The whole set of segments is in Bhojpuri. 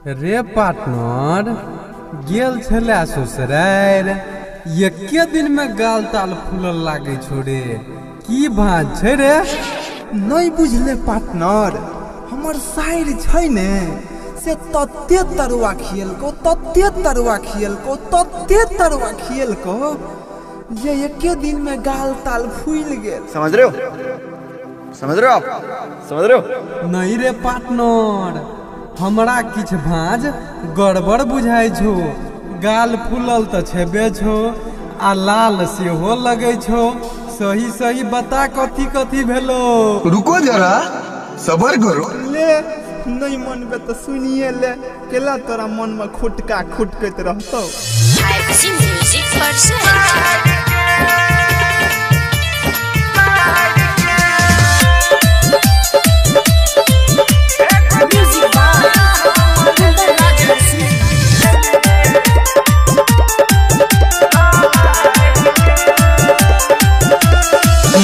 रे पार्टनर गेल छले ससुरार एके दिन में गाल ताल फूलल लागे छोड़े की भाज छै रे नहीं बुझले पार्टनर हमर शायर छै ने से तत्ते तरुआ खियल को ये एके दिन में गाल ताल फूल गेल। समझ रहे हो आप नहीं रे पार्टनर हमरा किछ भाज गड़बड़ बुझाई छो गाल फूलल तो छेबे छो आ लाल सेहो लगे छो सही सही बता कथी कथी भेलो। रुको जरा सबर करो ले नहीं मन बे तो सुनिए ले केला तोरा मन में खुटका खुटकत रहतो।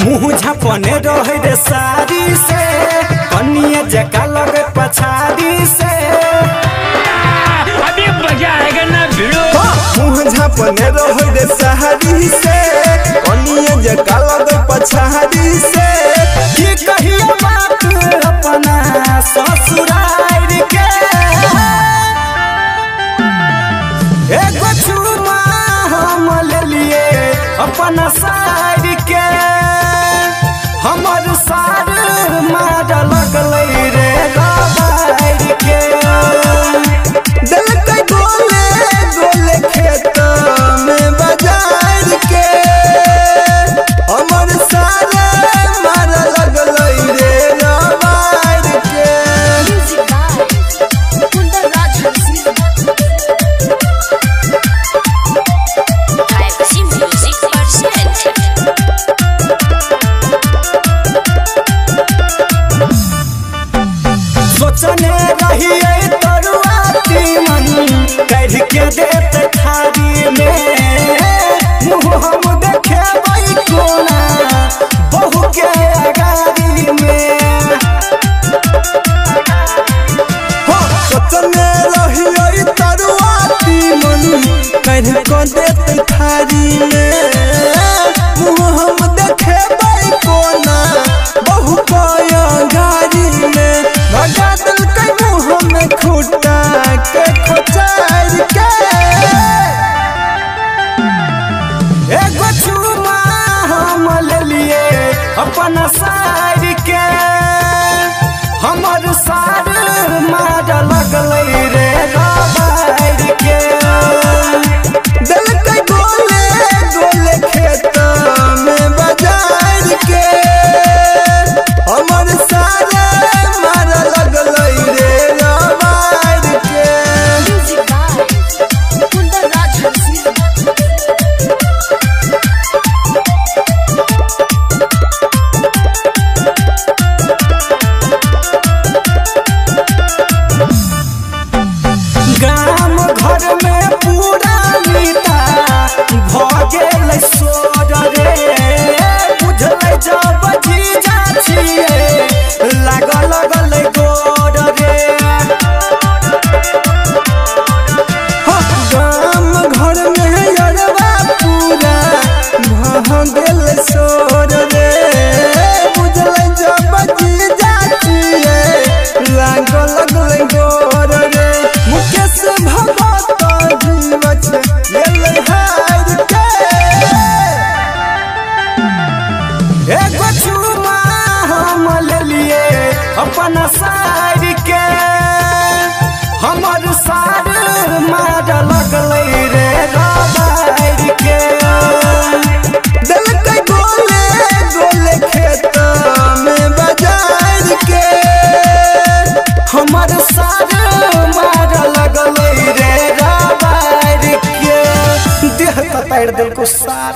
मुँह झपने रहे रे साड़ी से कनिया जका लगे पछाड़ी से अभी मजा आएगा ना भिड़ो। मुँह झपने रहे रे साड़ी से कनिया जका लगे पछाड़ी से की कहिया बात अपना ससुराल के एगो चुमा हम ले लिए अपना साड़ी के हमर सार मार लगलै रे गबार के दिल के गोले खेत में बाजार के हमर सार मार लगलै रे गबार के। सोचने रहिए तरुआ तीमन कर के देते थारी में मुँह हम देखे कोना बहू के अगारी में सोचने रहिए तरुआ तीमन कर के देते थारी में मुँह हम देखे कोना बहू के अगारी में भगा दिल के मुँह में खुटा के खोचार के एगो चुमा हम ले लिए अपना सार के हमर सार मार लगलै रे गबार के दिल के गोले खेत में बाजार के हमर सार मार लगलै रे गबार के। गाम घर में पूरा नीता भ गेल सोर रे बुझले जब जीजा छिए लगल गोर रे गाम घर में यरवा पूरा भ गेल सोर रे बुझले जब जीजा छिए लगल गोर रे मुकेश भगत जीव छे ले हार के एगो चुमा हम ले लिए अपना सार के हमर सार मार लगलै रे गबार के दिल के गोले खेत में बाजार के हमर सार मार लगलै रे गबार के देह कतर दिल को सार।